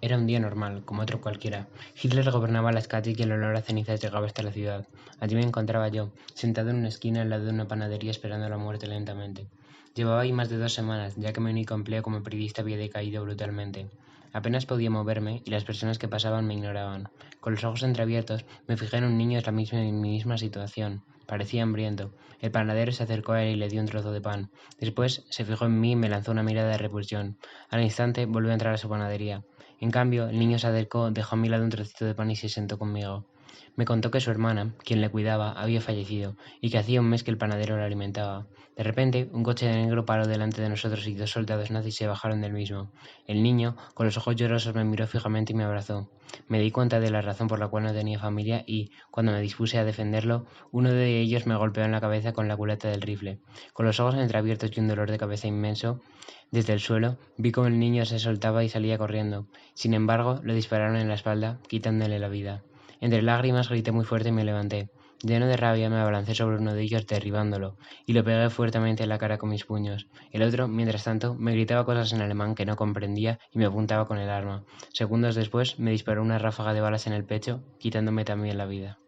Era un día normal, como otro cualquiera. Hitler gobernaba las calles y el olor a cenizas llegaba hasta la ciudad. Allí me encontraba yo, sentado en una esquina al lado de una panadería esperando la muerte lentamente. Llevaba ahí más de 2 semanas, ya que mi único empleo como periodista había decaído brutalmente. Apenas podía moverme y las personas que pasaban me ignoraban. Con los ojos entreabiertos, me fijé en un niño en mi misma situación. Parecía hambriento. El panadero se acercó a él y le dio un trozo de pan. Después se fijó en mí y me lanzó una mirada de repulsión. Al instante volvió a entrar a su panadería. En cambio, el niño se acercó, dejó a mi lado un trocito de pan y se sentó conmigo. Me contó que su hermana, quien le cuidaba, había fallecido y que hacía un mes que el panadero la alimentaba. De repente, un coche de negro paró delante de nosotros y 2 soldados nazis se bajaron del mismo. El niño, con los ojos llorosos, me miró fijamente y me abrazó. Me di cuenta de la razón por la cual no tenía familia y, cuando me dispuse a defenderlo, uno de ellos me golpeó en la cabeza con la culata del rifle. Con los ojos entreabiertos y un dolor de cabeza inmenso, desde el suelo, vi cómo el niño se soltaba y salía corriendo. Sin embargo, le dispararon en la espalda, quitándole la vida. Entre lágrimas grité muy fuerte y me levanté. Lleno de rabia me abalancé sobre uno de ellos derribándolo, y lo pegué fuertemente en la cara con mis puños. El otro, mientras tanto, me gritaba cosas en alemán que no comprendía y me apuntaba con el arma. Segundos después me disparó una ráfaga de balas en el pecho, quitándome también la vida.